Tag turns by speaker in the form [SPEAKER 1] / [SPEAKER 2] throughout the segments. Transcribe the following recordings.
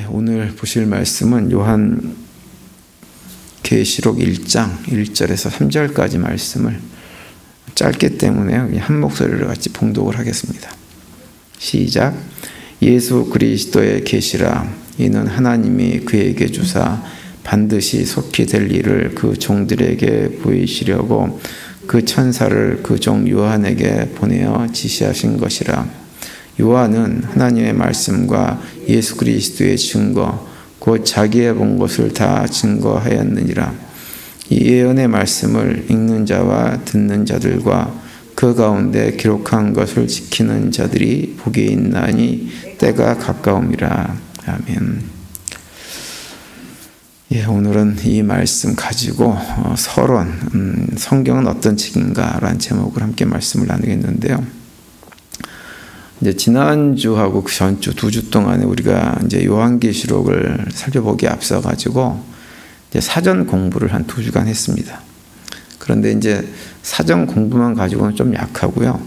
[SPEAKER 1] 오늘 보실 말씀은 요한 계시록 1장 1절에서 3절까지 말씀을 짧기 때문에 한 목소리로 같이 봉독을 하겠습니다. 시작. 예수 그리스도의 계시라. 이는 하나님이 그에게 주사 반드시 속히 될 일을 그 종들에게 보이시려고 그 천사를 그 종 요한에게 보내어 지시하신 것이라. 요한은 하나님의 말씀과 예수 그리스도의 증거 곧 자기의 본 것을 다 증거하였느니라. 이 예언의 말씀을 읽는 자와 듣는 자들과 그 가운데 기록한 것을 지키는 자들이 복이 있나니 때가 가까움이라. 아멘. 오늘은 이 말씀 가지고 서론, 성경은 어떤 책인가 라는 제목을 함께 말씀을 나누겠는데요. 이제 지난주하고 그 전주 2주 동안에 우리가 이제 요한계시록을 살펴보기에 앞서 가지고 이제 사전 공부를 한 2주간 했습니다. 그런데 이제 사전 공부만 가지고는 좀 약하고요.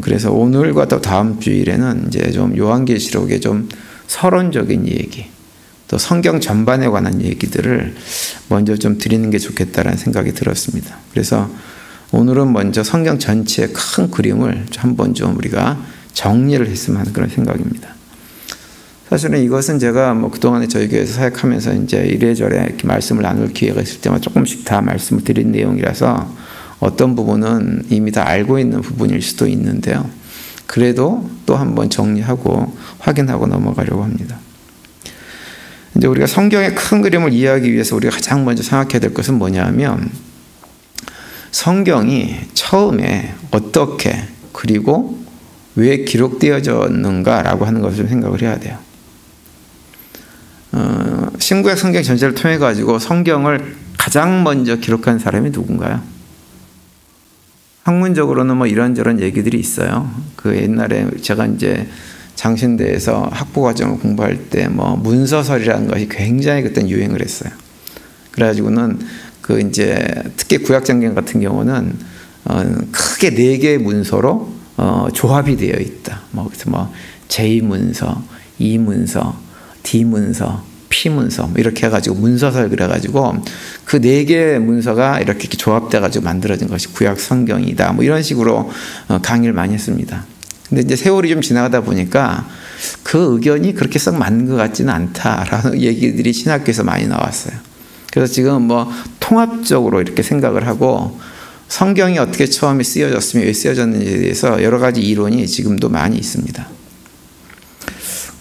[SPEAKER 1] 그래서 오늘과 또 다음 주일에는 이제 좀 요한계시록의 좀 서론적인 얘기, 또 성경 전반에 관한 얘기들을 먼저 좀 드리는 게 좋겠다라는 생각이 들었습니다. 그래서 오늘은 먼저 성경 전체의 큰 그림을 한번 좀 우리가 정리를 했으면 하는 그런 생각입니다. 사실은 이것은 제가 그동안에 저희 교회에서 사역하면서 이제 이래저래 이렇게 말씀을 나눌 기회가 있을 때마다 조금씩 다 말씀을 드린 내용이라서 어떤 부분은 이미 다 알고 있는 부분일 수도 있는데요. 그래도 또 한번 정리하고 확인하고 넘어가려고 합니다. 이제 우리가 성경의 큰 그림을 이해하기 위해서 우리가 가장 먼저 생각해야 될 것은 뭐냐면 성경이 처음에 어떻게 그리고 왜 기록되어졌는가라고 하는 것을 좀 생각을 해야 돼요. 신구약 성경 전체를 통해 가지고 성경을 가장 먼저 기록한 사람이 누군가요? 학문적으로는 이런저런 얘기들이 있어요. 그 옛날에 제가 이제 장신대에서 학부과정을 공부할 때 문서설이라는 것이 굉장히 그때 유행을 했어요. 그래가지고는 그 이제 특히 구약성경 같은 경우는 크게 4개의 문서로 조합이 되어 있다. 그래서 J문서, E문서, D문서, P문서 이렇게 해가지고 문서설 그래가지고 그 4개의 문서가 이렇게 조합돼가지고 만들어진 것이 구약 성경이다. 이런 식으로 강의를 많이 했습니다. 근데 이제 세월이 좀 지나가다 보니까 그 의견이 그렇게 썩 맞는 것 같지는 않다라는 얘기들이 신학교에서 많이 나왔어요. 그래서 지금 통합적으로 이렇게 생각을 하고 성경이 어떻게 처음에 쓰여졌으며 왜 쓰여졌는지에 대해서 여러 가지 이론이 지금도 많이 있습니다.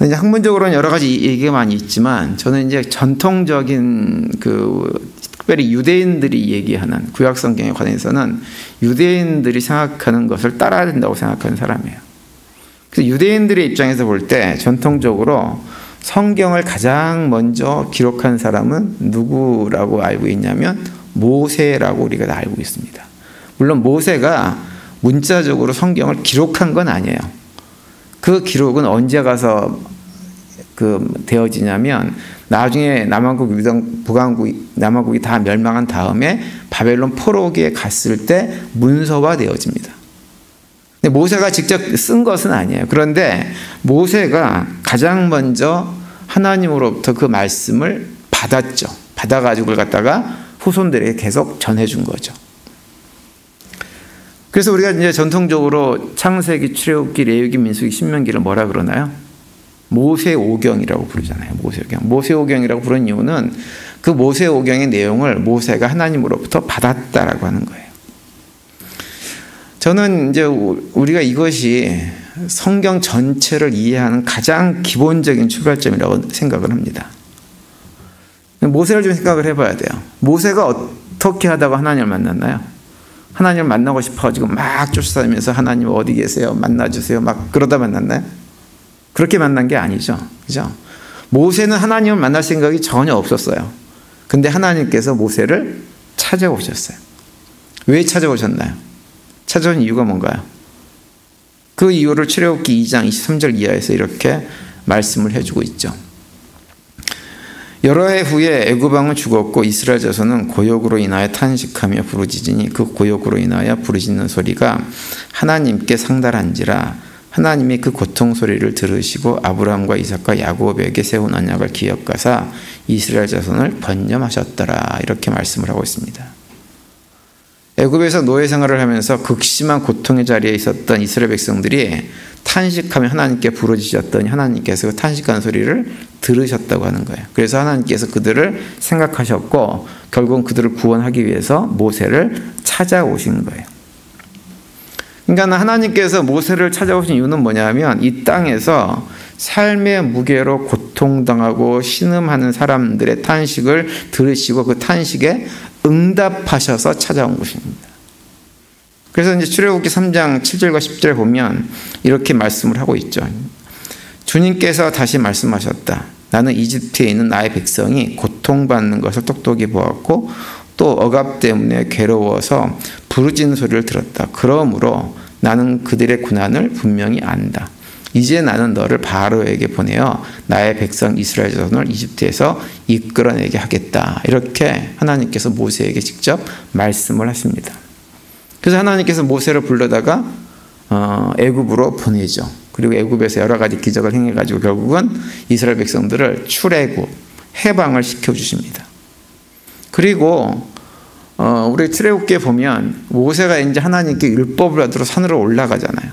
[SPEAKER 1] 이제 학문적으로는 여러 가지 얘기가 많이 있지만 저는 이제 전통적인 특별히 유대인들이 얘기하는 구약 성경에 관해서는 유대인들이 생각하는 것을 따라야 된다고 생각하는 사람이에요. 그래서 유대인들의 입장에서 볼 때 전통적으로 성경을 가장 먼저 기록한 사람은 누구라고 알고 있냐면 모세라고 우리가 다 알고 있습니다. 물론 모세가 문자적으로 성경을 기록한 건 아니에요. 그 기록은 언제 가서 되어지냐면 나중에 남한국, 북한국, 남한국이 다 멸망한 다음에 바벨론 포로기에 갔을 때 문서화 되어집니다. 근데 모세가 직접 쓴 것은 아니에요. 그런데 모세가 가장 먼저 하나님으로부터 그 말씀을 받았죠. 받아가지고 그걸 갖다가 후손들에게 계속 전해준 거죠. 그래서 우리가 이제 전통적으로 창세기, 출애굽기, 레위기, 민수기, 신명기를 뭐라 그러나요? 모세오경이라고 부르잖아요. 모세오경. 모세오경이라고 부르는 이유는 그 모세오경의 내용을 모세가 하나님으로부터 받았다라고 하는 거예요. 저는 이제 우리가 이것이 성경 전체를 이해하는 가장 기본적인 출발점이라고 생각을 합니다. 모세를 좀 생각을 해봐야 돼요. 모세가 어떻게 하다가 하나님을 만났나요? 하나님을 만나고 싶어가지고 막 쫓아다니면서 하나님 어디 계세요? 만나주세요. 막 그러다 만났나요? 그렇게 만난 게 아니죠. 그죠? 모세는 하나님을 만날 생각이 전혀 없었어요. 근데 하나님께서 모세를 찾아오셨어요. 왜 찾아오셨나요? 찾아온 이유가 뭔가요? 그 이유를 출애굽기 2장 23절 이하에서 이렇게 말씀을 해주고 있죠. 여러 해 후에 애굽 왕은 죽었고 이스라엘 자손은 고역으로 인하여 탄식하며 부르짖으니 그 고역으로 인하여 부르짖는 소리가 하나님께 상달한지라. 하나님이 그 고통 소리를 들으시고 아브라함과 이삭과 야곱에게 세운 언약을 기억하사 이스라엘 자손을 번념하셨더라. 이렇게 말씀을 하고 있습니다. 애굽에서 노예 생활을 하면서 극심한 고통의 자리에 있었던 이스라엘 백성들이 탄식하며 하나님께 부르짖었더니 하나님께서 그 탄식하는 소리를 들으셨다고 하는 거예요. 그래서 하나님께서 그들을 생각하셨고 결국은 그들을 구원하기 위해서 모세를 찾아오신 거예요. 그러니까 하나님께서 모세를 찾아오신 이유는 뭐냐면 이 땅에서 삶의 무게로 고통당하고 신음하는 사람들의 탄식을 들으시고 그 탄식에 응답하셔서 찾아온 것입니다. 그래서 이제 출애굽기 3장 7절과 10절에 보면 이렇게 말씀을 하고 있죠. 주님께서 다시 말씀하셨다. 나는 이집트에 있는 나의 백성이 고통받는 것을 똑똑히 보았고 또 억압 때문에 괴로워서 부르짖는 소리를 들었다. 그러므로 나는 그들의 고난을 분명히 안다. 이제 나는 너를 바로에게 보내어 나의 백성 이스라엘 자손을 이집트에서 이끌어내게 하겠다. 이렇게 하나님께서 모세에게 직접 말씀을 하십니다. 그래서 하나님께서 모세를 불러다가 애굽으로 보내죠. 그리고 애굽에서 여러 가지 기적을 행해가지고 결국은 이스라엘 백성들을 출애굽, 해방을 시켜주십니다. 그리고 우리 출애굽기에 보면 모세가 이제 하나님께 율법을 받으러 산으로 올라가잖아요.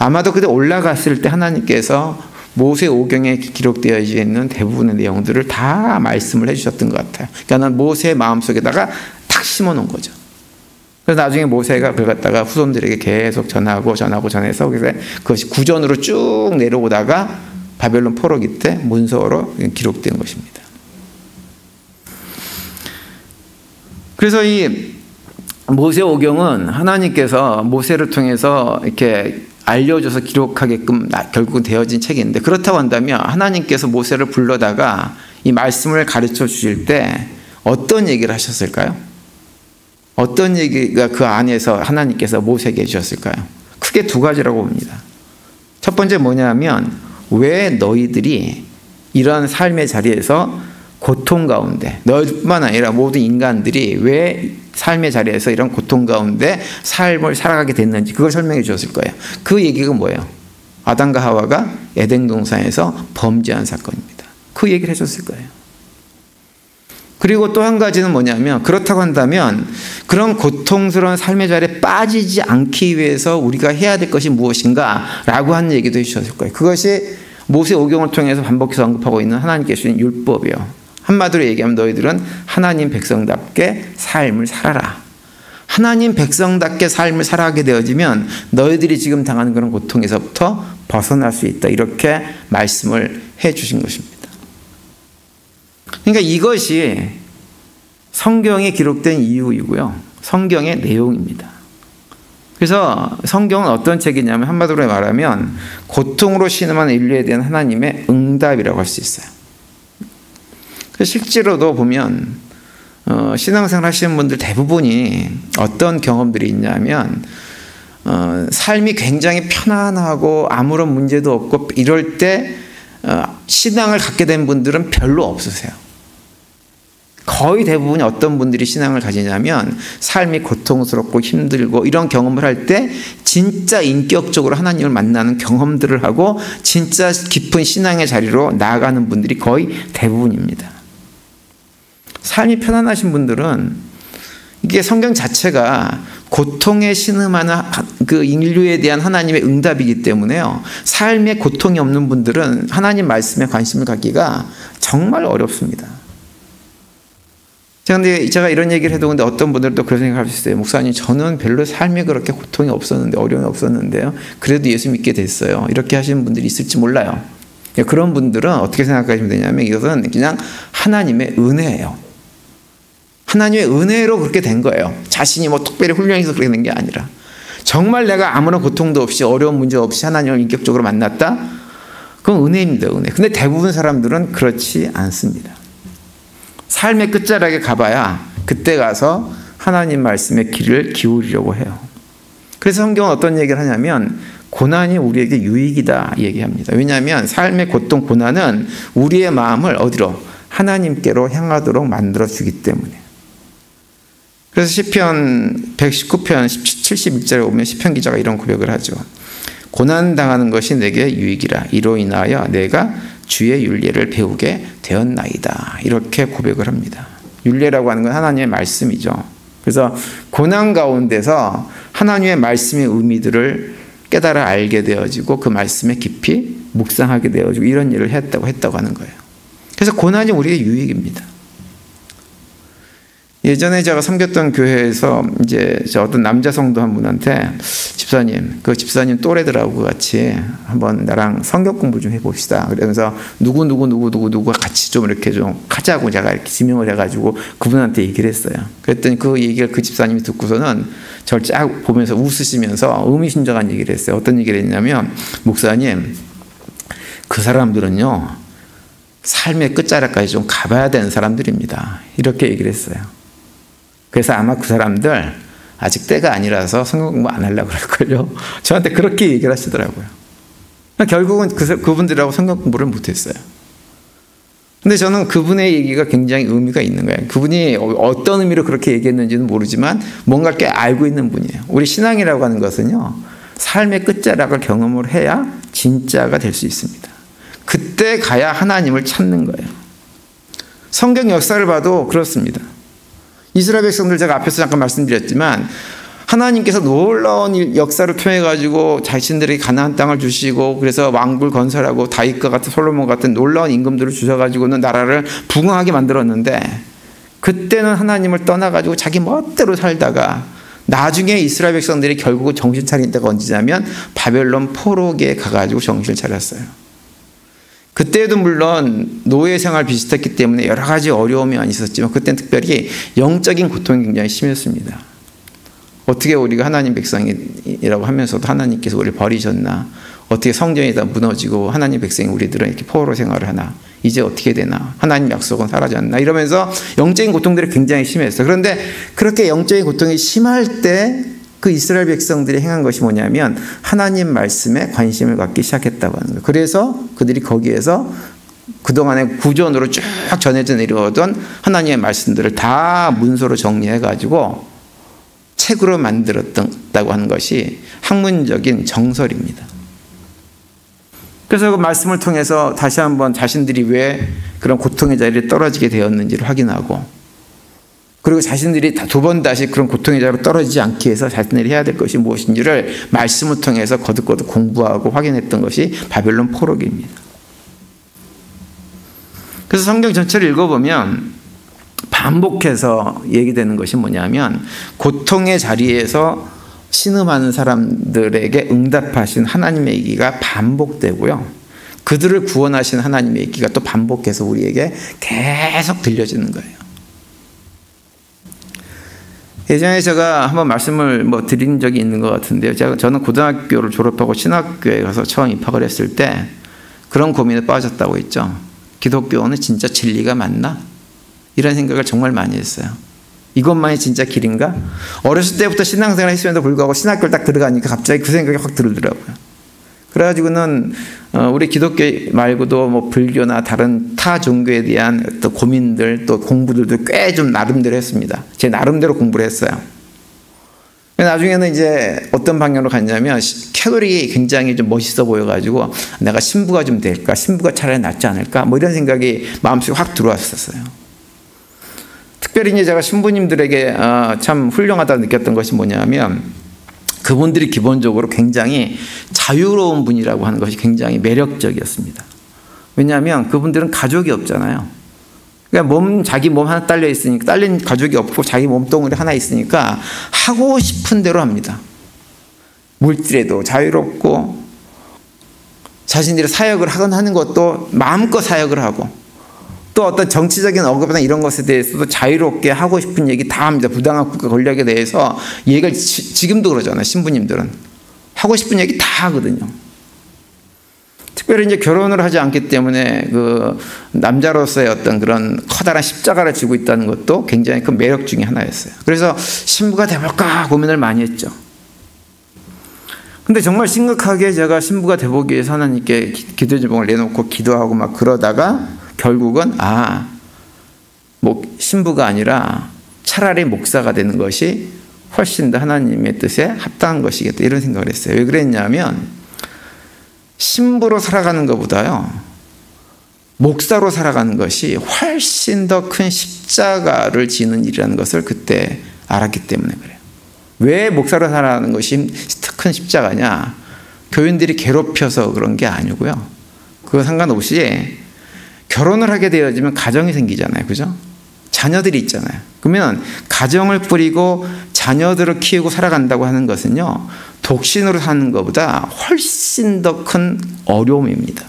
[SPEAKER 1] 아마도 그때 올라갔을 때 하나님께서 모세 오경에 기록되어 있는 대부분의 내용들을 다 말씀을 해주셨던 것 같아요. 그러니까 모세의 마음속에다가 탁 심어놓은 거죠. 그래서 나중에 모세가 그걸 갖다가 후손들에게 계속 전해서 그것이 구전으로 쭉 내려오다가 바벨론 포로기 때 문서로 기록된 것입니다. 그래서 이 모세 오경은 하나님께서 모세를 통해서 이렇게 알려줘서 기록하게끔 결국은 되어진 책인데, 그렇다고 한다면 하나님께서 모세를 불러다가 이 말씀을 가르쳐 주실 때 어떤 얘기를 하셨을까요? 어떤 얘기가 그 안에서 하나님께서 모세에게 해주셨을까요? 크게 두 가지라고 봅니다. 첫 번째 뭐냐면, 왜 너희들이 이런 삶의 자리에서 고통 가운데, 너뿐만 아니라 모든 인간들이 왜 삶의 자리에서 이런 고통 가운데 삶을 살아가게 됐는지 그걸 설명해 주셨을 거예요. 그 얘기가 뭐예요? 아담과 하와가 에덴 동산에서 범죄한 사건입니다. 그 얘기를 해줬을 거예요. 그리고 또 한 가지는 뭐냐면, 그렇다고 한다면 그런 고통스러운 삶의 자리에 빠지지 않기 위해서 우리가 해야 될 것이 무엇인가 라고 하는 얘기도 해주셨을 거예요. 그것이 모세 오경을 통해서 반복해서 언급하고 있는 하나님께서 주신 율법이요. 한마디로 얘기하면 너희들은 하나님 백성답게 삶을 살아라. 하나님 백성답게 삶을 살아가게 되어지면 너희들이 지금 당하는 그런 고통에서부터 벗어날 수 있다. 이렇게 말씀을 해 주신 것입니다. 그러니까 이것이 성경에 기록된 이유이고요. 성경의 내용입니다. 그래서 성경은 어떤 책이냐면 한마디로 말하면 고통으로 신음하는 인류에 대한 하나님의 응답이라고 할 수 있어요. 실제로도 보면 신앙생활 하시는 분들 대부분이 어떤 경험들이 있냐면 삶이 굉장히 편안하고 아무런 문제도 없고 이럴 때 신앙을 갖게 된 분들은 별로 없으세요. 거의 대부분이 어떤 분들이 신앙을 가지냐면 삶이 고통스럽고 힘들고 이런 경험을 할 때 진짜 인격적으로 하나님을 만나는 경험들을 하고 진짜 깊은 신앙의 자리로 나아가는 분들이 거의 대부분입니다. 삶이 편안하신 분들은 이게 성경 자체가 고통에 신음하는 그 인류에 대한 하나님의 응답이기 때문에요. 삶에 고통이 없는 분들은 하나님 말씀에 관심을 갖기가 정말 어렵습니다. 제가 이런 얘기를 해도 근데 어떤 분들은 또 그런 생각을 할 수 있어요. 목사님, 저는 별로 삶에 그렇게 고통이 없었는데, 어려움이 없었는데요. 그래도 예수 믿게 됐어요. 이렇게 하시는 분들이 있을지 몰라요. 그런 분들은 어떻게 생각하시면 되냐면 이것은 그냥 하나님의 은혜예요. 하나님의 은혜로 그렇게 된 거예요. 자신이 뭐 특별히 훌륭해서 그렇게 된 게 아니라 정말 내가 아무런 고통도 없이 어려운 문제 없이 하나님을 인격적으로 만났다? 그건 은혜입니다. 은혜. 근데 대부분 사람들은 그렇지 않습니다. 삶의 끝자락에 가봐야 그때 가서 하나님 말씀에 귀를 기울이려고 해요. 그래서 성경은 어떤 얘기를 하냐면 고난이 우리에게 유익이다 얘기합니다. 왜냐하면 삶의 고통, 고난은 우리의 마음을 어디로? 하나님께로 향하도록 만들어주기 때문에. 그래서 시편 119편 71절에 보면 시편 기자가 이런 고백을 하죠. 고난당하는 것이 내게 유익이라. 이로 인하여 내가 주의 율례를 배우게 되었나이다. 이렇게 고백을 합니다. 율례라고 하는 건 하나님의 말씀이죠. 그래서 고난 가운데서 하나님의 말씀의 의미들을 깨달아 알게 되어지고 그 말씀에 깊이 묵상하게 되어지고 이런 일을 했다고 하는 거예요. 그래서 고난이 우리의 유익입니다. 예전에 제가 섬겼던 교회에서 이제 어떤 남자 성도 한 분한테 집사님, 그 집사님 또래들하고 같이 한번 나랑 성경 공부 좀 해봅시다. 그러면서 누구가 같이 좀 이렇게 좀 하자고 제가 이렇게 지명을 해가지고 그분한테 얘기를 했어요. 그랬더니 그 얘기를 그 집사님이 듣고서는 저를 쫙 보면서 웃으시면서 의미심장한 얘기를 했어요. 어떤 얘기를 했냐면, 목사님, 그 사람들은요, 삶의 끝자락까지 좀 가봐야 되는 사람들입니다. 이렇게 얘기를 했어요. 그래서 아마 그 사람들 아직 때가 아니라서 성경 공부 안 하려고 그럴걸요. 저한테 그렇게 얘기를 하시더라고요. 결국은 그분들하고 성경 공부를 못했어요. 근데 저는 그분의 얘기가 굉장히 의미가 있는 거예요. 그분이 어떤 의미로 그렇게 얘기했는지는 모르지만 뭔가 꽤 알고 있는 분이에요. 우리 신앙이라고 하는 것은요, 삶의 끝자락을 경험을 해야 진짜가 될 수 있습니다. 그때 가야 하나님을 찾는 거예요. 성경 역사를 봐도 그렇습니다. 이스라엘 백성들 제가 앞에서 잠깐 말씀드렸지만 하나님께서 놀라운 역사를 통해 가지고 자신들에게 가나안 땅을 주시고 그래서 왕국을 건설하고 다윗과 같은 솔로몬 같은 놀라운 임금들을 주셔가지고는 나라를 부흥하게 만들었는데, 그때는 하나님을 떠나가지고 자기 멋대로 살다가 나중에 이스라엘 백성들이 결국은 정신 차린 때가 언제냐면 바벨론 포로기에 가가지고 정신을 차렸어요. 그때도 물론 노예 생활 비슷했기 때문에 여러 가지 어려움이 많이 있었지만 그때는 특별히 영적인 고통이 굉장히 심했습니다. 어떻게 우리가 하나님 백성이라고 하면서도 하나님께서 우리를 버리셨나? 어떻게 성전이 다 무너지고 하나님 백성이 우리들은 이렇게 포로 생활을 하나? 이제 어떻게 되나? 하나님 약속은 사라졌나? 이러면서 영적인 고통들이 굉장히 심했어요. 그런데 그렇게 영적인 고통이 심할 때 그 이스라엘 백성들이 행한 것이 뭐냐면 하나님 말씀에 관심을 갖기 시작했다고 하는 거예요. 그래서 그들이 거기에서 그동안의 구전으로 쭉 전해져 내려오던 하나님의 말씀들을 다 문서로 정리해가지고 책으로 만들었다고 하는 것이 학문적인 정설입니다. 그래서 그 말씀을 통해서 다시 한번 자신들이 왜 그런 고통의 자리에 떨어지게 되었는지를 확인하고, 그리고 자신들이 두 번 다시 그런 고통의 자리로 떨어지지 않기 위해서 자신들이 해야 될 것이 무엇인지를 말씀을 통해서 거듭거듭 공부하고 확인했던 것이 바벨론 포로기입니다. 그래서 성경 전체를 읽어보면 반복해서 얘기되는 것이 뭐냐면 고통의 자리에서 신음하는 사람들에게 응답하신 하나님의 얘기가 반복되고요, 그들을 구원하신 하나님의 얘기가 또 반복해서 우리에게 계속 들려지는 거예요. 예전에 제가 한번 말씀을 드린 적이 있는 것 같은데요. 저는 고등학교를 졸업하고 신학교에 가서 처음 입학을 했을 때 그런 고민에 빠졌다고 했죠. 기독교는 진짜 진리가 맞나? 이런 생각을 정말 많이 했어요. 이것만이 진짜 길인가? 어렸을 때부터 신앙생활을 했음에도 불구하고 신학교를 딱 들어가니까 갑자기 그 생각이 확 들더라고요. 그래가지고는 우리 기독교 말고도 불교나 다른 타 종교에 대한 또 고민들 또 공부들도 꽤 좀 나름대로 했습니다. 제 나름대로 공부를 했어요. 나중에는 이제 어떤 방향으로 갔냐면 캐톨릭이 굉장히 좀 멋있어 보여가지고 내가 신부가 좀 될까? 신부가 차라리 낫지 않을까? 이런 생각이 마음속에 확 들어왔었어요. 특별히 이제 제가 신부님들에게 참 훌륭하다고 느꼈던 것이 뭐냐면 그분들이 기본적으로 굉장히 자유로운 분이라고 하는 것이 굉장히 매력적이었습니다. 왜냐하면 그분들은 가족이 없잖아요. 그러니까 자기 몸 하나 딸려 있으니까, 딸린 가족이 없고 자기 몸뚱아리 하나 있으니까 하고 싶은 대로 합니다. 물질에도 자유롭고 자신들이 사역을 하는 것도 마음껏 사역을 하고 또 어떤 정치적인 억압이나 이런 것에 대해서도 자유롭게 하고 싶은 얘기 다 합니다. 부당한 국가 권력에 대해서 얘기를 지금도 그러잖아요. 신부님들은 하고 싶은 얘기 다 하거든요. 특별히 이제 결혼을 하지 않기 때문에 그 남자로서의 어떤 그런 커다란 십자가를 지고 있다는 것도 굉장히 큰 매력 중에 하나였어요. 그래서 신부가 돼볼까 고민을 많이 했죠. 근데 정말 심각하게 제가 신부가 돼보기 위해서 하나님께 기도 제목을 내놓고 기도하고 막 그러다가 결국은 신부가 아니라 차라리 목사가 되는 것이 훨씬 더 하나님의 뜻에 합당한 것이겠다 이런 생각을 했어요. 왜 그랬냐면 신부로 살아가는 것보다요, 목사로 살아가는 것이 훨씬 더 큰 십자가를 지는 일이라는 것을 그때 알았기 때문에 그래요. 왜 목사로 살아가는 것이 큰 십자가냐? 교인들이 괴롭혀서 그런 게 아니고요. 그거 상관없이 결혼을 하게 되어지면 가정이 생기잖아요. 그죠? 자녀들이 있잖아요. 그러면 가정을 꾸리고 자녀들을 키우고 살아간다고 하는 것은요, 독신으로 사는 것보다 훨씬 더 큰 어려움입니다.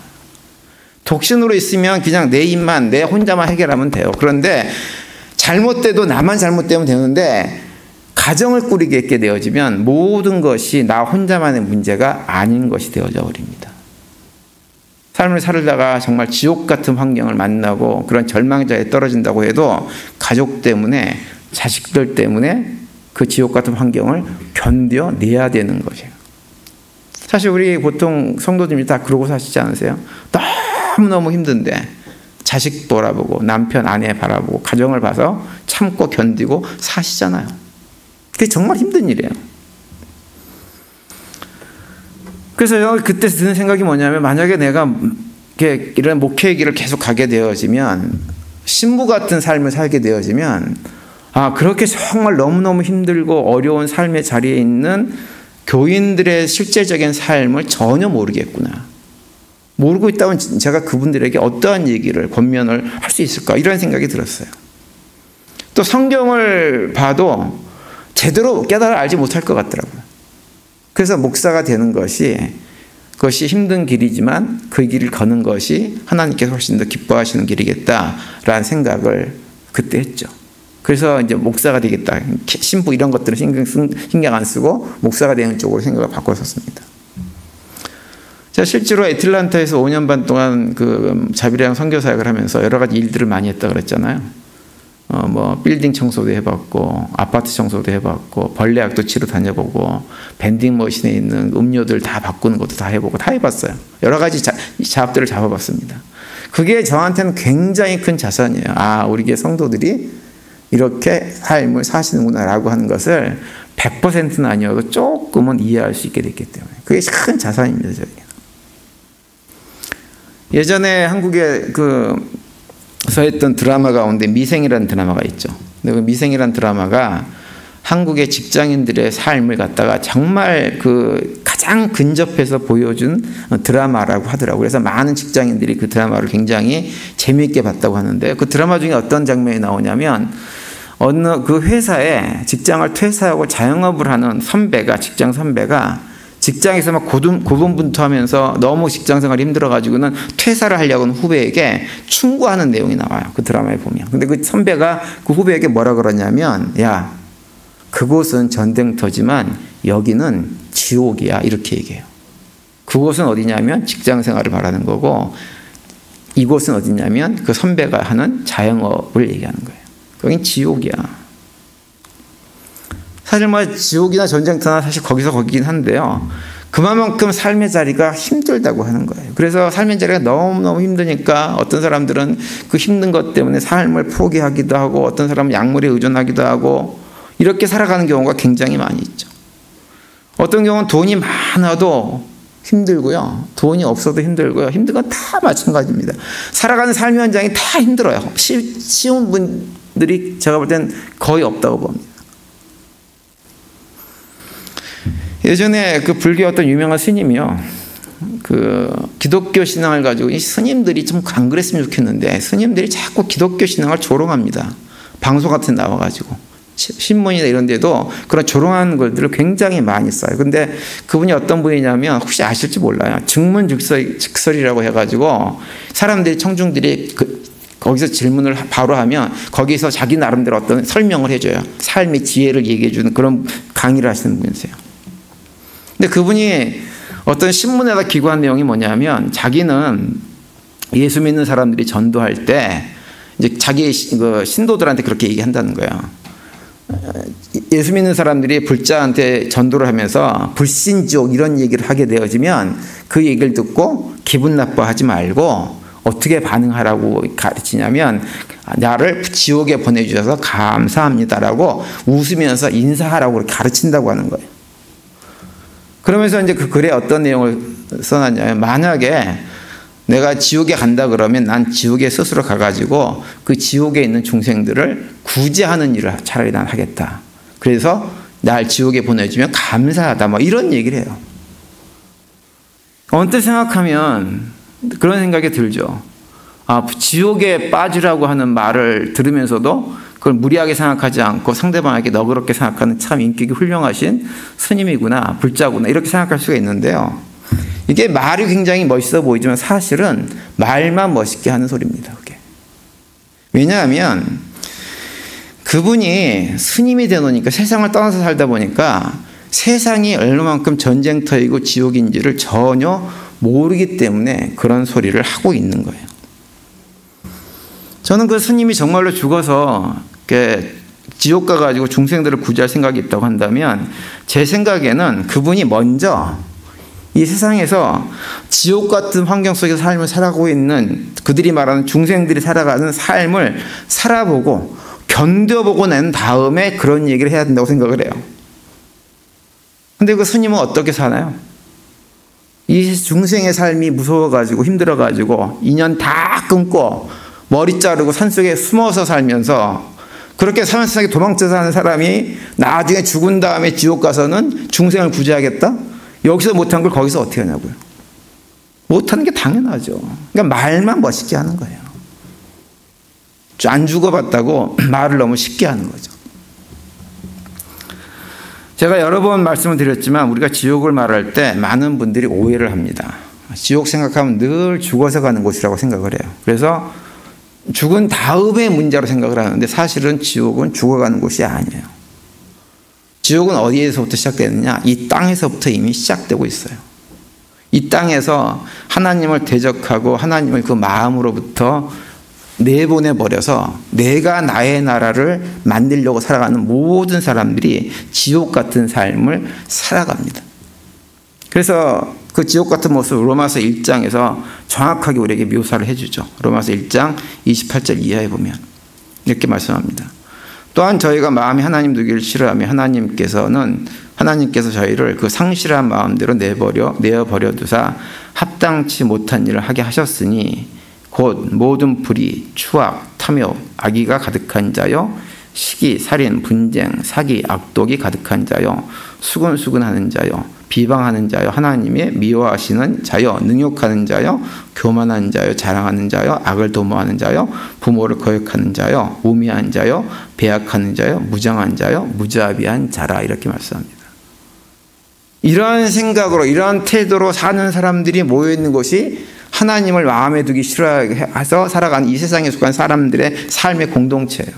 [SPEAKER 1] 독신으로 있으면 그냥 내 입만, 내 혼자만 해결하면 돼요. 그런데 잘못돼도 나만 잘못되면 되는데 가정을 꾸리게 되어지면 모든 것이 나 혼자만의 문제가 아닌 것이 되어져 버립니다. 삶을 살다가 정말 지옥 같은 환경을 만나고 그런 절망자에 떨어진다고 해도 가족 때문에, 자식들 때문에 그 지옥 같은 환경을 견뎌내야 되는 것이에요. 사실 우리 보통 성도들이 다 그러고 사시지 않으세요? 너무너무 힘든데 자식 돌아보고 남편, 아내 바라보고 가정을 봐서 참고 견디고 사시잖아요. 그게 정말 힘든 일이에요. 그래서 그때 드는 생각이 뭐냐면, 만약에 내가 이런 목회의 길을 계속 가게 되어지면, 신부 같은 삶을 살게 되어지면, 그렇게 정말 너무너무 힘들고 어려운 삶의 자리에 있는 교인들의 실제적인 삶을 전혀 모르겠구나. 모르고 있다면 제가 그분들에게 어떠한 얘기를, 권면을 할 수 있을까? 이런 생각이 들었어요. 또 성경을 봐도 제대로 깨달아 알지 못할 것 같더라고요. 그래서 목사가 되는 그것이 힘든 길이지만 그 길을 걷는 것이 하나님께서 훨씬 더 기뻐하시는 길이겠다라는 생각을 그때 했죠. 그래서 이제 목사가 되겠다. 신부 이런 것들은 신경 안 쓰고 목사가 되는 쪽으로 생각을 바꿨었습니다. 제가 실제로 애틀란타에서 5년 반 동안 그 자비랑 선교 사역을 하면서 여러 가지 일들을 많이 했다 그랬잖아요. 빌딩 청소도 해봤고, 아파트 청소도 해봤고, 벌레약도 치러 다녀보고, 밴딩 머신에 있는 음료들 다 바꾸는 것도 다 해보고, 다 해봤어요. 여러 가지 작업들을 잡아봤습니다. 그게 저한테는 굉장히 큰 자산이에요. 우리 교회 성도들이 이렇게 삶을 사시는구나라고 하는 것을 100%는 아니어도 조금은 이해할 수 있게 됐기 때문에. 그게 큰 자산입니다, 저에게. 예전에 한국에 서 했던 드라마 가운데 미생이라는 드라마가 있죠. 근데 그 미생이라는 드라마가 한국의 직장인들의 삶을 갖다가 정말 가장 근접해서 보여준 드라마라고 하더라고요. 그래서 많은 직장인들이 그 드라마를 굉장히 재미있게 봤다고 하는데, 그 드라마 중에 어떤 장면이 나오냐면, 어느 그 회사에 직장을 퇴사하고 자영업을 하는 직장 선배가 직장에서 막 고분분투하면서 너무 직장 생활이 힘들어가지고는 퇴사를 하려고 하는 후배에게 충고하는 내용이 나와요. 그 드라마에 보면. 근데 그 선배가 그 후배에게 뭐라 그러냐면, 야, 그곳은 전쟁터지만 여기는 지옥이야. 이렇게 얘기해요. 그곳은 어디냐면 직장 생활을 말하는 거고, 이곳은 어디냐면 그 선배가 하는 자영업을 얘기하는 거예요. 거긴 지옥이야. 사실 지옥이나 전쟁터나 사실 거기긴 한데요. 그만큼 삶의 자리가 힘들다고 하는 거예요. 그래서 삶의 자리가 너무너무 힘드니까 어떤 사람들은 그 힘든 것 때문에 삶을 포기하기도 하고, 어떤 사람은 약물에 의존하기도 하고, 이렇게 살아가는 경우가 굉장히 많이 있죠. 어떤 경우는 돈이 많아도 힘들고요. 돈이 없어도 힘들고요. 힘든 건 다 마찬가지입니다. 살아가는 삶 현장이 다 힘들어요. 쉬운 분들이 제가 볼 땐 거의 없다고 봅니다. 예전에 그 불교 어떤 유명한 스님이요, 기독교 신앙을 가지고 이 스님들이 좀 안 그랬으면 좋겠는데, 스님들이 자꾸 기독교 신앙을 조롱합니다. 방송 같은 데 나와가지고 신문이나 이런 데도 그런 조롱하는 것들을 굉장히 많이 써요. 근데 그분이 어떤 분이냐면, 혹시 아실지 몰라요. 증문즉설이라고 해가지고 사람들이, 청중들이 거기서 질문을 바로 하면 거기서 자기 나름대로 어떤 설명을 해줘요. 삶의 지혜를 얘기해주는 그런 강의를 하시는 분이세요. 근데 그분이 어떤 신문에다 기고한 내용이 뭐냐면, 자기는 예수 믿는 사람들이 전도할 때 이제 자기 신도들한테 그렇게 얘기한다는 거예요. 예수 믿는 사람들이 불자한테 전도를 하면서 불신지옥 이런 얘기를 하게 되어지면 그 얘기를 듣고 기분 나빠하지 말고 어떻게 반응하라고 가르치냐면, 나를 지옥에 보내주셔서 감사합니다라고 웃으면서 인사하라고 가르친다고 하는 거예요. 그러면서 이제 그 글에 어떤 내용을 써놨냐면, 만약에 내가 지옥에 간다 그러면 난 지옥에 스스로 가가지고 그 지옥에 있는 중생들을 구제하는 일을 차라리 난 하겠다. 그래서 날 지옥에 보내주면 감사하다. 뭐 이런 얘기를 해요. 언뜻 생각하면 그런 생각이 들죠. 지옥에 빠지라고 하는 말을 들으면서도 그걸 무리하게 생각하지 않고 상대방에게 너그럽게 생각하는 참 인격이 훌륭하신 스님이구나, 불자구나, 이렇게 생각할 수가 있는데요. 이게 말이 굉장히 멋있어 보이지만 사실은 말만 멋있게 하는 소리입니다. 그게. 왜냐하면 그분이 스님이 되놓으니까, 세상을 떠나서 살다 보니까 세상이 얼마만큼 전쟁터이고 지옥인지를 전혀 모르기 때문에 그런 소리를 하고 있는 거예요. 저는 그 스님이 정말로 죽어서 지옥 가가지고 중생들을 구제할 생각이 있다고 한다면, 제 생각에는 그분이 먼저 이 세상에서 지옥 같은 환경 속에서 삶을 살아가고 있는 그들이 말하는 중생들이 살아가는 삶을 살아보고 견뎌보고 난 다음에 그런 얘기를 해야 된다고 생각을 해요. 근데 그 스님은 어떻게 사나요? 이 중생의 삶이 무서워가지고 힘들어가지고 인연 다 끊고 머리 자르고 산속에 숨어서 살면서, 그렇게 세상에 도망쳐 사는 사람이 나중에 죽은 다음에 지옥 가서는 중생을 구제하겠다? 여기서 못한 걸 거기서 어떻게 하냐고요. 못하는 게 당연하죠. 그러니까 말만 멋있게 하는 거예요. 안 죽어봤다고 말을 너무 쉽게 하는 거죠. 제가 여러 번 말씀을 드렸지만 우리가 지옥을 말할 때 많은 분들이 오해를 합니다. 지옥 생각하면 늘 죽어서 가는 곳이라고 생각을 해요. 그래서 죽은 다음의 문제로 생각을 하는데, 사실은 지옥은 죽어가는 곳이 아니에요. 지옥은 어디에서부터 시작되느냐? 이 땅에서부터 이미 시작되고 있어요. 이 땅에서 하나님을 대적하고 하나님을 그 마음으로부터 내보내버려서 내가 나의 나라를 만들려고 살아가는 모든 사람들이 지옥 같은 삶을 살아갑니다. 그래서 그 지옥 같은 모습을 로마서 1장에서 정확하게 우리에게 묘사를 해주죠. 로마서 1장 28절 이하에 보면 이렇게 말씀합니다. 또한 저희가 마음이 하나님 두기를 싫어하며 하나님께서 저희를 그 상실한 마음대로 내어버려 두사 합당치 못한 일을 하게 하셨으니 곧 모든 불의, 추악, 탐욕, 악의가 가득한 자요, 시기, 살인, 분쟁, 사기, 악독이 가득한 자요, 수근수근하는 자요, 비방하는 자요, 하나님의 미워하시는 자요, 능욕하는 자요, 교만한 자요, 자랑하는 자요, 악을 도모하는 자요, 부모를 거역하는 자요, 우매한 자요, 배약하는 자요, 무장한 자요, 무자비한 자라, 이렇게 말씀합니다. 이러한 생각으로, 이러한 태도로 사는 사람들이 모여있는 것이 하나님을 마음에 두기 싫어해서 살아가는 이 세상에 속한 사람들의 삶의 공동체예요.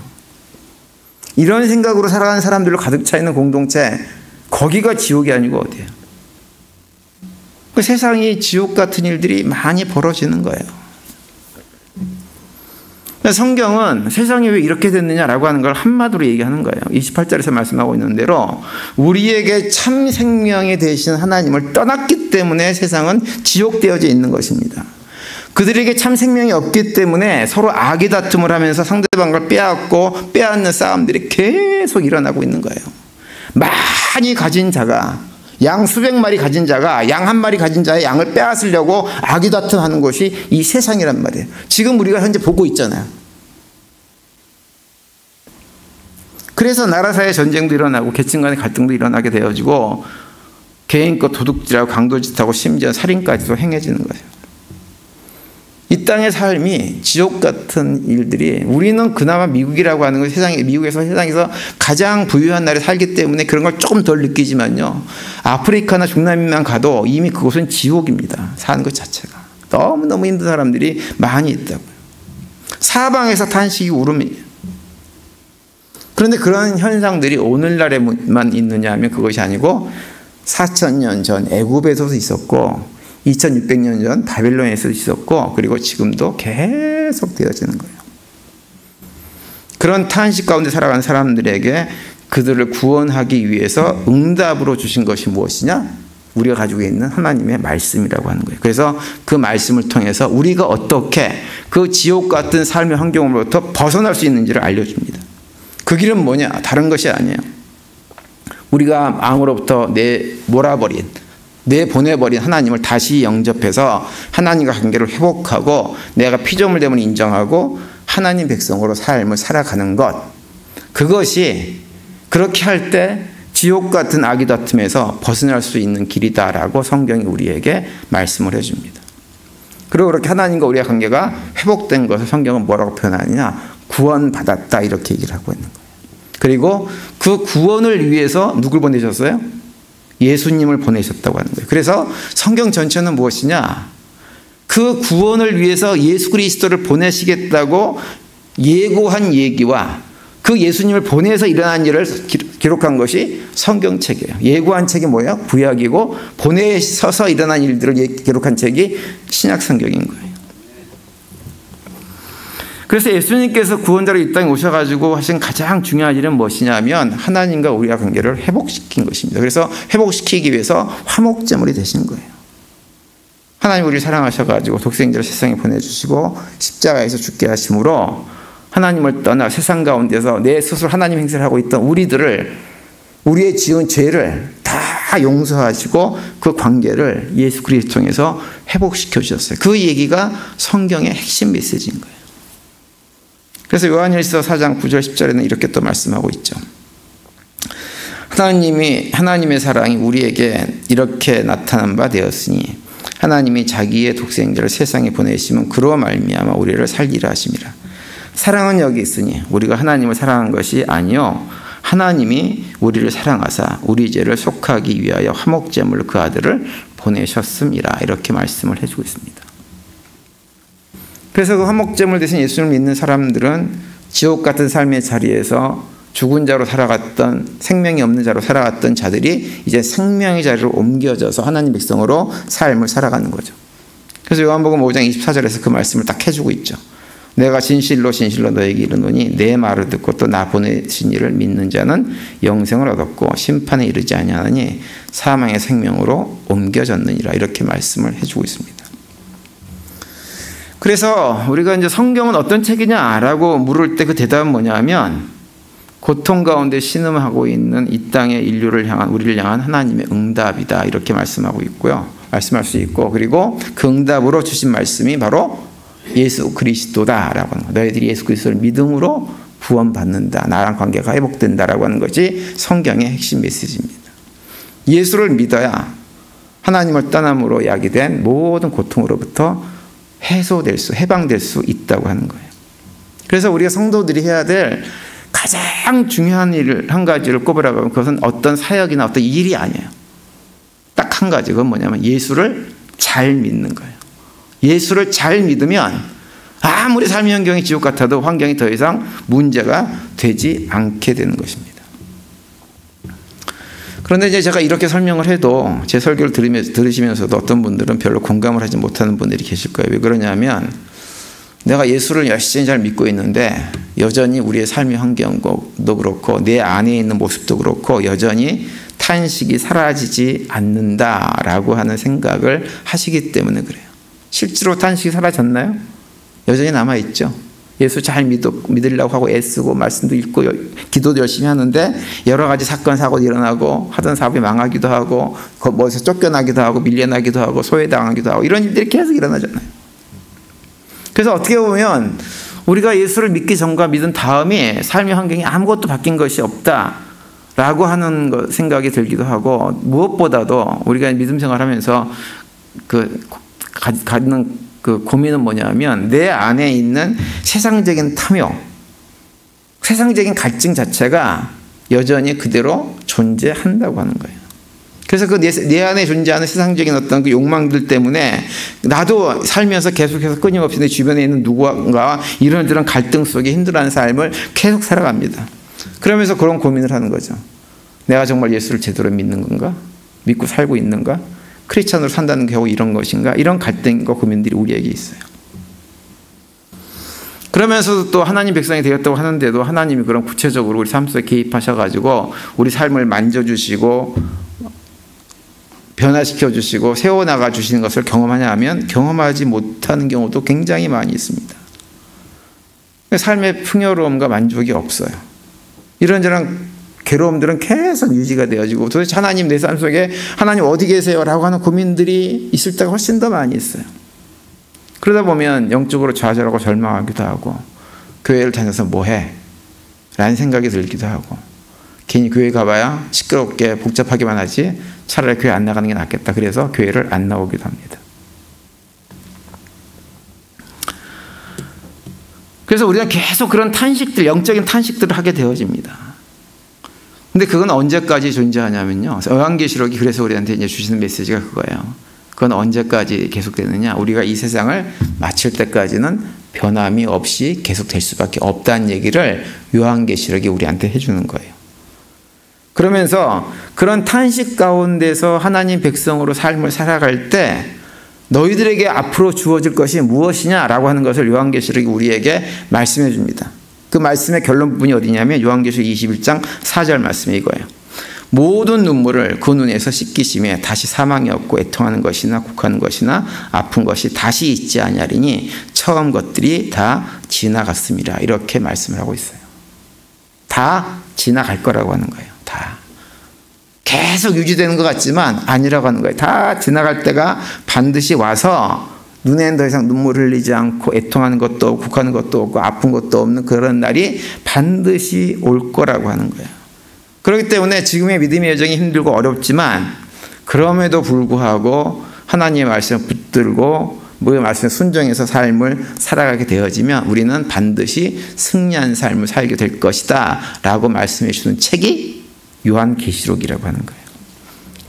[SPEAKER 1] 이런 생각으로 살아가는 사람들로 가득 차 있는 공동체, 거기가 지옥이 아니고 어디예요? 그 세상이 지옥 같은 일들이 많이 벌어지는 거예요. 성경은 세상이 왜 이렇게 됐느냐라고 하는 걸 한마디로 얘기하는 거예요. 28절에서 말씀하고 있는 대로 우리에게 참 생명이 되신 하나님을 떠났기 때문에 세상은 지옥되어져 있는 것입니다. 그들에게 참 생명이 없기 때문에 서로 악의 다툼을 하면서 상대방을 빼앗고 빼앗는 싸움들이 계속 일어나고 있는 거예요. 많이 가진 자가, 양 수백 마리 가진 자가 양 한 마리 가진 자의 양을 빼앗으려고 악의 다툼하는 것이 이 세상이란 말이에요. 지금 우리가 현재 보고 있잖아요. 그래서 나라 사이에 전쟁도 일어나고 계층 간의 갈등도 일어나게 되어지고 개인껏 도둑질하고 강도짓하고 심지어 살인까지도 행해지는 거예요. 이 땅의 삶이 지옥 같은 일들이, 우리는 그나마 미국이라고 하는 건 미국에서 세상에서 가장 부유한 나라에 살기 때문에 그런 걸 조금 덜 느끼지만요, 아프리카나 중남미만 가도 이미 그곳은 지옥입니다. 사는 것 자체가. 너무너무 힘든 사람들이 많이 있다고요. 사방에서 탄식이 울음이에요. 그런데 그런 현상들이 오늘날에만 있느냐 하면 그것이 아니고 4,000년 전 애굽에서도 있었고 2600년 전 바빌론에서 있었고, 그리고 지금도 계속 되어지는 거예요. 그런 탄식 가운데 살아가는 사람들에게 그들을 구원하기 위해서 응답으로 주신 것이 무엇이냐? 우리가 가지고 있는 하나님의 말씀이라고 하는 거예요. 그래서 그 말씀을 통해서 우리가 어떻게 그 지옥 같은 삶의 환경으로부터 벗어날 수 있는지를 알려줍니다. 그 길은 뭐냐? 다른 것이 아니에요. 우리가 마음으로부터 몰아버린 내보내버린 하나님을 다시 영접해서 하나님과 관계를 회복하고 내가 피조물됨을 인정하고 하나님 백성으로 삶을 살아가는 것, 그것이 그렇게 할 때 지옥 같은 악의 다툼에서 벗어날 수 있는 길이다라고 성경이 우리에게 말씀을 해줍니다. 그리고 그렇게 하나님과 우리의 관계가 회복된 것을 성경은 뭐라고 표현하느냐, 구원받았다 이렇게 얘기를 하고 있는 거예요. 그리고 그 구원을 위해서 누굴 보내셨어요? 예수님을 보내셨다고 하는 거예요. 그래서 성경 전체는 무엇이냐, 그 구원을 위해서 예수 그리스도를 보내시겠다고 예고한 얘기와 그 예수님을 보내서 일어난 일을 기록한 것이 성경책이에요. 예고한 책이 뭐예요? 구약이고 보내셔서 일어난 일들을 기록한 책이 신약 성경인 거예요. 그래서 예수님께서 구원자로 이 땅에 오셔가지고 하신 가장 중요한 일은 무엇이냐면 하나님과 우리와 관계를 회복시킨 것입니다. 그래서 회복시키기 위해서 화목제물이 되신 거예요. 하나님 우리를 사랑하셔가지고 독생자를 세상에 보내주시고 십자가에서 죽게 하심으로 하나님을 떠나 세상 가운데서 내 스스로 하나님 행세를 하고 있던 우리의 지은 죄를 다 용서하시고 그 관계를 예수 그리스도 통해서 회복시켜 주셨어요. 그 얘기가 성경의 핵심 메시지인 거예요. 그래서 요한일서 4장 9절 10절에는 이렇게 또 말씀하고 있죠. 하나님의 사랑이 우리에게 이렇게 나타난 바 되었으니 하나님이 자기의 독생자를 세상에 보내시면 그로 말미암아 우리를 살리라 하심이라. 사랑은 여기 있으니 우리가 하나님을 사랑한 것이 아니요 하나님이 우리를 사랑하사 우리 죄를 속하기 위하여 화목제물로 그 아들을 보내셨음이라. 이렇게 말씀을 해주고 있습니다. 그래서 그 화목제물 대신 예수를 믿는 사람들은 지옥 같은 삶의 자리에서 죽은 자로 살아갔던, 생명이 없는 자로 살아갔던 자들이 이제 생명의 자리로 옮겨져서 하나님 백성으로 삶을 살아가는 거죠. 그래서 요한복음 5장 24절에서 그 말씀을 딱 해주고 있죠. 내가 진실로 진실로 너에게 이르노니 내 말을 듣고 또 나 보내신 이를 믿는 자는 영생을 얻었고 심판에 이르지 아니하느니 사망의 생명으로 옮겨졌느니라. 이렇게 말씀을 해주고 있습니다. 그래서 우리가 이제 성경은 어떤 책이냐라고 물을 때 그 대답은 뭐냐면 고통 가운데 신음하고 있는 이 땅의 인류를 향한, 우리를 향한 하나님의 응답이다. 이렇게 말씀하고 있고요. 말씀할 수 있고, 그리고 그 응답으로 주신 말씀이 바로 예수 그리스도다라고 하는 거예요. 너희들이 예수 그리스도를 믿음으로 구원받는다. 나랑 관계가 회복된다라고 하는 것이 성경의 핵심 메시지입니다. 예수를 믿어야 하나님을 떠남으로 야기된 모든 고통으로부터 해방될 수 있다고 하는 거예요. 그래서 우리가 성도들이 해야 될 가장 중요한 일을 한 가지를 꼽으라고 하면 그것은 어떤 사역이나 어떤 일이 아니에요. 딱 한 가지, 그건 뭐냐면 예수를 잘 믿는 거예요. 예수를 잘 믿으면 아무리 삶의 환경이 지옥 같아도 환경이 더 이상 문제가 되지 않게 되는 것입니다. 그런데 이제 제가 이렇게 설명을 해도 제 설교를 들으시면서도 어떤 분들은 별로 공감을 하지 못하는 분들이 계실 거예요. 왜 그러냐면 내가 예수를 열심히 잘 믿고 있는데 여전히 우리의 삶의 환경도 그렇고 내 안에 있는 모습도 그렇고 여전히 탄식이 사라지지 않는다라고 하는 생각을 하시기 때문에 그래요. 실제로 탄식이 사라졌나요? 여전히 남아있죠. 예수 잘 믿으려고 하고 애쓰고 말씀도 읽고 기도도 열심히 하는데 여러 가지 사건 사고도 일어나고 하던 사업이 망하기도 하고 뭐에서 쫓겨나기도 하고 밀려나기도 하고 소외당하기도 하고 이런 일들이 계속 일어나잖아요. 그래서 어떻게 보면 우리가 예수를 믿기 전과 믿은 다음에 삶의 환경이 아무것도 바뀐 것이 없다라고 하는 생각이 들기도 하고, 무엇보다도 우리가 믿음 생활하면서 갖는 그 고민은 뭐냐면 내 안에 있는 세상적인 탐욕, 세상적인 갈증 자체가 여전히 그대로 존재한다고 하는 거예요. 그래서 그 내 안에 존재하는 세상적인 어떤 그 욕망들 때문에 나도 살면서 계속해서 끊임없이 내 주변에 있는 누구와 이런저런 갈등 속에 힘들어하는 삶을 계속 살아갑니다. 그러면서 그런 고민을 하는 거죠. 내가 정말 예수를 제대로 믿는 건가? 믿고 살고 있는가? 크리스찬으로 산다는 게 결국 이런 것인가? 이런 갈등과 고민들이 우리에게 있어요. 그러면서도 또 하나님 백성이 되었다고 하는데도 하나님이 그런 구체적으로 우리 삶 속에 개입하셔가지고 우리 삶을 만져주시고 변화시켜 주시고 세워나가 주시는 것을 경험하냐 하면 경험하지 못하는 경우도 굉장히 많이 있습니다. 삶의 풍요로움과 만족이 없어요. 이런저런 괴로움들은 계속 유지가 되어지고 도대체 하나님 내 삶 속에 하나님 어디 계세요? 라고 하는 고민들이 있을 때가 훨씬 더 많이 있어요. 그러다 보면 영적으로 좌절하고 절망하기도 하고 교회를 다녀서 뭐해? 라는 생각이 들기도 하고 괜히 교회 가봐야 시끄럽게 복잡하기만 하지 차라리 교회 안 나가는 게 낫겠다. 그래서 교회를 안 나오기도 합니다. 그래서 우리가 계속 그런 탄식들, 영적인 탄식들을 하게 되어집니다. 근데 그건 언제까지 존재하냐면요. 요한계시록이 그래서 우리한테 이제 주시는 메시지가 그거예요. 그건 언제까지 계속되느냐. 우리가 이 세상을 마칠 때까지는 변함이 없이 계속될 수밖에 없다는 얘기를 요한계시록이 우리한테 해주는 거예요. 그러면서 그런 탄식 가운데서 하나님 백성으로 삶을 살아갈 때 너희들에게 앞으로 주어질 것이 무엇이냐라고 하는 것을 요한계시록이 우리에게 말씀해 줍니다. 그 말씀의 결론 부분이 어디냐면 요한계시록 21장 4절 말씀이 이거예요. 모든 눈물을 그 눈에서 씻기심에 다시 사망이 없고 애통하는 것이나 곡하는 것이나 아픈 것이 다시 있지 아니하리니 처음 것들이 다 지나갔습니다. 이렇게 말씀을 하고 있어요. 다 지나갈 거라고 하는 거예요. 다. 계속 유지되는 것 같지만 아니라고 하는 거예요. 다 지나갈 때가 반드시 와서 눈에는 더 이상 눈물 흘리지 않고 애통하는 것도 없고 곡하는 것도 없고 아픈 것도 없는 그런 날이 반드시 올 거라고 하는 거예요. 그렇기 때문에 지금의 믿음의 여정이 힘들고 어렵지만 그럼에도 불구하고 하나님의 말씀을 붙들고 그 말씀에 순종해서 삶을 살아가게 되어지면 우리는 반드시 승리한 삶을 살게 될 것이다 라고 말씀해 주는 책이 요한계시록이라고 하는 거예요.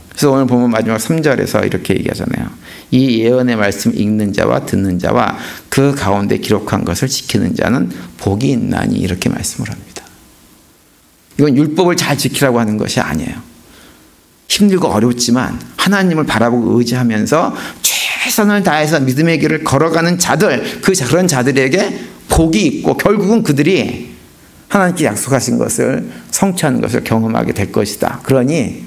[SPEAKER 1] 그래서 오늘 보면 마지막 3절에서 이렇게 얘기하잖아요. 이 예언의 말씀을 읽는 자와 듣는 자와 그 가운데 기록한 것을 지키는 자는 복이 있나니 이렇게 말씀을 합니다. 이건 율법을 잘 지키라고 하는 것이 아니에요. 힘들고 어렵지만 하나님을 바라보고 의지하면서 최선을 다해서 믿음의 길을 걸어가는 자들, 그런 자들에게 복이 있고 결국은 그들이 하나님께 약속하신 것을 성취하는 것을 경험하게 될 것이다. 그러니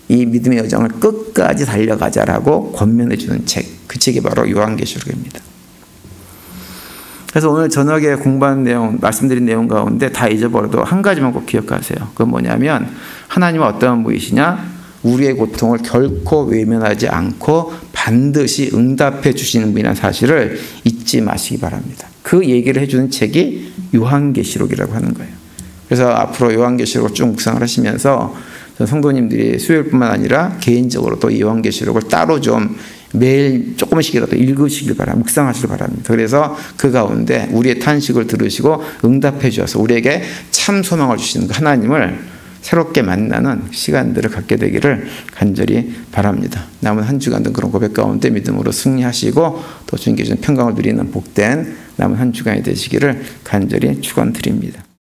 [SPEAKER 1] 이 믿음의 여정을 끝까지 달려가자라고 권면해 주는 책, 그 책이 바로 요한계시록입니다. 그래서 오늘 저녁에 공부한 내용, 말씀드린 내용 가운데 다 잊어버려도 한 가지만 꼭 기억하세요. 그건 뭐냐면 하나님은 어떠한 분이시냐? 우리의 고통을 결코 외면하지 않고 반드시 응답해 주시는 분이라는 사실을 잊지 마시기 바랍니다. 그 얘기를 해주는 책이 요한계시록이라고 하는 거예요. 그래서 앞으로 요한계시록을 쭉 묵상을 하시면서 성도님들이 수요일뿐만 아니라 개인적으로도 이 요한계시록을 따로 좀 매일 조금씩이라도 읽으시길 바랍니다. 묵상하시길 바랍니다. 그래서 그 가운데 우리의 탄식을 들으시고 응답해 주셔서 우리에게 참 소망을 주시는 하나님을 새롭게 만나는 시간들을 갖게 되기를 간절히 바랍니다. 남은 한 주간도 그런 고백 가운데 믿음으로 승리하시고 또 주님께 주신 평강을 누리는 복된 남은 한 주간이 되시기를 간절히 축원드립니다.